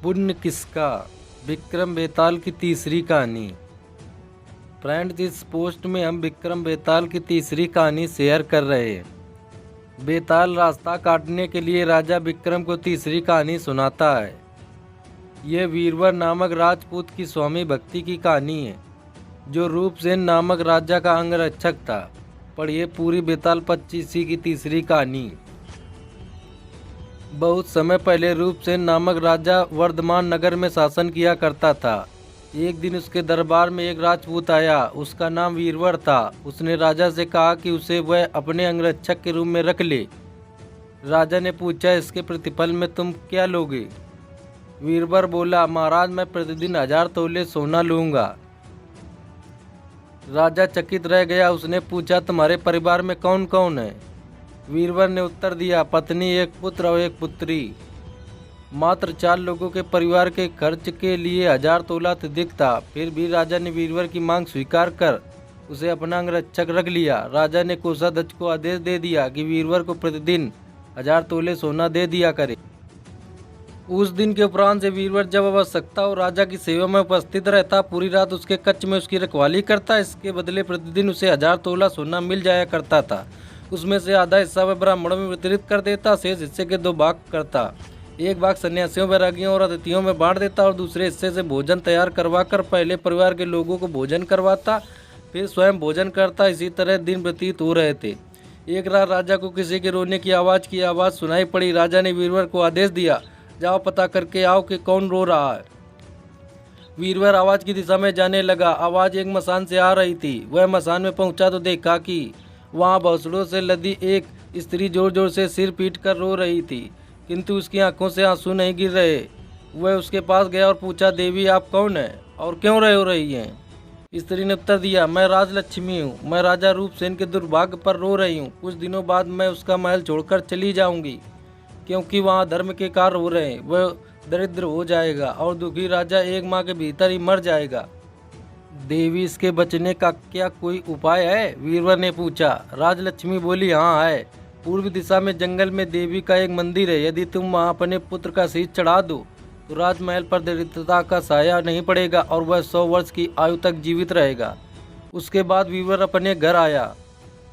पुण्य किसका? विक्रम बेताल की तीसरी कहानी। फ्रेंड्स, इस पोस्ट में हम विक्रम बेताल की तीसरी कहानी शेयर कर रहे हैं। बेताल रास्ता काटने के लिए राजा विक्रम को तीसरी कहानी सुनाता है। यह वीरवर नामक राजपूत की स्वामी भक्ति की कहानी है, जो रूपसेन नामक राजा का अंगरक्षक था। पढ़िए पूरी बेताल 25 की तीसरी कहानी। बहुत समय पहले रूपसेन नामक राजा वर्धमान नगर में शासन किया करता था। एक दिन उसके दरबार में एक राजपूत आया। उसका नाम वीरवर था। उसने राजा से कहा कि उसे वह अपने अंगरक्षक के रूप में रख ले। राजा ने पूछा, इसके प्रतिफल में तुम क्या लोगे? वीरवर बोला, महाराज, मैं प्रतिदिन 1000 तोले सोना लूंगा। राजा चकित रह गया। उसने पूछा, तुम्हारे परिवार में कौन कौन है? वीरवर ने उत्तर दिया, पत्नी, एक पुत्र और एक पुत्री। मात्र 4 लोगों के परिवार के खर्च के लिए 1000 तोला अधिक था। फिर भी राजा ने वीरवर की मांग स्वीकार कर उसे अपना अंगरक्षक रख लिया। राजा ने कोषाध्यक्ष को आदेश दे दिया कि वीरवर को प्रतिदिन 1000 तोले सोना दे दिया करे। उस दिन के उपरांत से वीरवर जब आवश्यकता हो राजा की सेवा में उपस्थित रहता, पूरी रात उसके कक्ष में उसकी रखवाली करता। इसके बदले प्रतिदिन उसे 1000 तोला सोना मिल जाया करता था। उसमें से आधा हिस्सा वह ब्राह्मणों में वितरित कर देता, शेष हिस्से के 2 भाग करता। एक भाग सन्यासियों, वैरागियों और अतिथियों में बांट देता और दूसरे हिस्से से भोजन तैयार करवाकर पहले परिवार के लोगों को भोजन करवाता, फिर स्वयं भोजन करता। इसी तरह दिन व्यतीत हो रहे थे। एक रात राजा को किसी के रोने की आवाज़ सुनाई पड़ी। राजा ने वीरवर को आदेश दिया, जाओ पता करके आओ कि कौन रो रहा है। वीरवर आवाज़ की दिशा में जाने लगा। आवाज़ एक मसान से आ रही थी। वह मसान में पहुंचा तो देखा कि वहाँ भौंसलों से लदी एक स्त्री जोर जोर से सिर पीट कर रो रही थी, किंतु उसकी आंखों से आंसू नहीं गिर रहे। वह उसके पास गया और पूछा, देवी, आप कौन हैं और क्यों रो रही हैं? स्त्री ने उत्तर दिया, मैं राजलक्ष्मी हूँ। मैं राजा रूपसेन के दुर्भाग्य पर रो रही हूँ। कुछ दिनों बाद मैं उसका महल छोड़कर चली जाऊंगी, क्योंकि वहाँ धर्म के कार्य हो रहे हैं। वह दरिद्र हो जाएगा और दुखी राजा 1 माह के भीतर ही मर जाएगा। देवी, इसके बचने का क्या कोई उपाय है? वीरवर ने पूछा। राजलक्ष्मी बोली, हाँ है। पूर्व दिशा में जंगल में देवी का एक मंदिर है। यदि तुम वहाँ अपने पुत्र का शीश चढ़ा दो तो राजमहल पर दरिद्रता का साया नहीं पड़ेगा और वह 100 वर्ष की आयु तक जीवित रहेगा। उसके बाद वीरवर अपने घर आया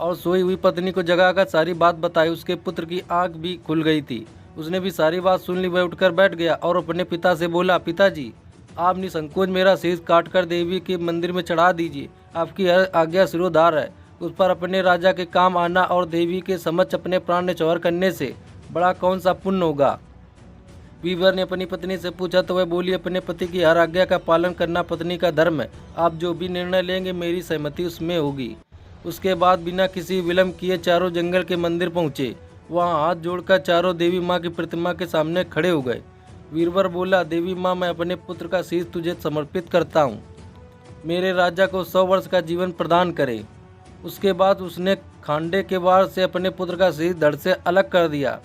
और सोई हुई पत्नी को जगाकर सारी बात बताई। उसके पुत्र की आंख भी खुल गई थी। उसने भी सारी बात सुन ली। वह उठकर बैठ गया और अपने पिता से बोला, पिताजी, आप निसंकोच मेरा शीश काटकर देवी के मंदिर में चढ़ा दीजिए। आपकी हर आज्ञा सिरोधार है। उस पर अपने राजा के काम आना और देवी के समक्ष अपने प्राण न्यौछावर करने से बड़ा कौन सा पुण्य होगा? वीरवर ने अपनी पत्नी से पूछा तो वह बोली, अपने पति की हर आज्ञा का पालन करना पत्नी का धर्म है। आप जो भी निर्णय लेंगे मेरी सहमति उसमें होगी। उसके बाद बिना किसी विलंब किए चारों जंगल के मंदिर पहुँचे। वहाँ हाथ जोड़कर चारों देवी माँ की प्रतिमा के सामने खड़े हो गए। वीरवर बोला, देवी माँ, मैं अपने पुत्र का शीश तुझे समर्पित करता हूँ। मेरे राजा को 100 वर्ष का जीवन प्रदान करे। उसके बाद उसने खांडे के वार से अपने पुत्र का शीश धड़ से अलग कर दिया।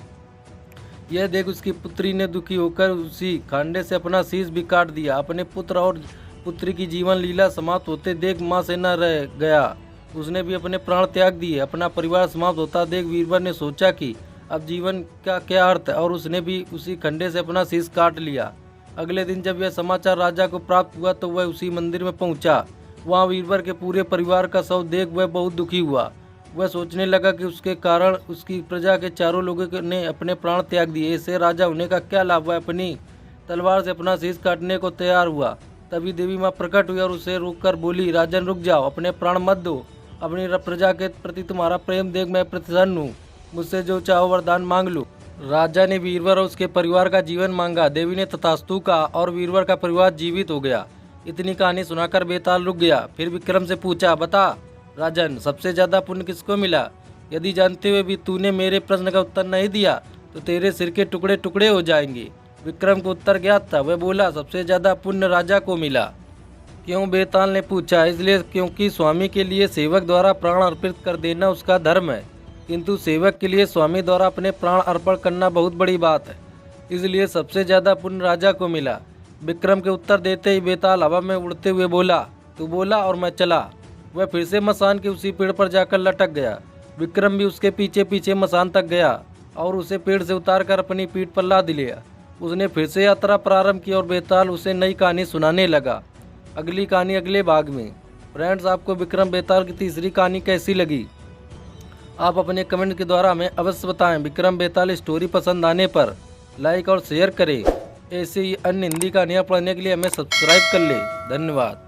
यह देख उसकी पुत्री ने दुखी होकर उसी खांडे से अपना शीश भी काट दिया। अपने पुत्र और पुत्री की जीवन लीला समाप्त होते देख माँ से न रह गया। उसने भी अपने प्राण त्याग दिए। अपना परिवार समाप्त होता देख वीरवर ने सोचा कि अब जीवन का क्या अर्थ है, और उसने भी उसी खंडे से अपना शीश काट लिया। अगले दिन जब यह समाचार राजा को प्राप्त हुआ तो वह उसी मंदिर में पहुंचा। वहां वीरवर के पूरे परिवार का शव देख वह बहुत दुखी हुआ। वह सोचने लगा कि उसके कारण उसकी प्रजा के चारों लोगों ने अपने प्राण त्याग दिए। इससे राजा होने का क्या लाभ? वह अपनी तलवार से अपना शीश काटने को तैयार हुआ। तभी देवी माँ प्रकट हुई और उसे रोककर बोली, राजन, रुक जाओ, अपने प्राण मत दो। अपनी प्रजा के प्रति तुम्हारा प्रेम देख मैं प्रसन्न हूँ। मुझसे जो चाहो वरदान मांग लो। राजा ने वीरवर और उसके परिवार का जीवन मांगा। देवी ने तथास्तु कहा और वीरवर का परिवार जीवित हो गया। इतनी कहानी सुनाकर बेताल रुक गया। फिर विक्रम से पूछा, बता राजन, सबसे ज्यादा पुण्य किसको मिला? यदि जानते हुए भी तूने मेरे प्रश्न का उत्तर नहीं दिया तो तेरे सिर के टुकड़े टुकड़े हो जाएंगे। विक्रम को उत्तर ज्ञात था। वह बोला, सबसे ज्यादा पुण्य राजा को मिला। क्यों? बेताल ने पूछा। इसलिए क्योंकि स्वामी के लिए सेवक द्वारा प्राण अर्पित कर देना उसका धर्म है, किंतु सेवक के लिए स्वामी द्वारा अपने प्राण अर्पण करना बहुत बड़ी बात है। इसलिए सबसे ज्यादा पुण्य राजा को मिला। विक्रम के उत्तर देते ही बेताल हवा में उड़ते हुए बोला, तू बोला और मैं चला। वह फिर से मसान के उसी पेड़ पर जाकर लटक गया। विक्रम भी उसके पीछे पीछे मसान तक गया और उसे पेड़ से उतारकर अपनी पीठ पर लाद लिया। उसने फिर से यात्रा प्रारंभ की और बेताल उसे नई कहानी सुनाने लगा। अगली कहानी अगले भाग में। फ्रेंड्स, आपको विक्रम बेताल की तीसरी कहानी कैसी लगी? आप अपने कमेंट के द्वारा हमें अवश्य बताएं। विक्रम बेताल स्टोरी पसंद आने पर लाइक और शेयर करें। ऐसे ही अन्य हिंदी कहानियाँ पढ़ने के लिए हमें सब्सक्राइब कर ले। धन्यवाद।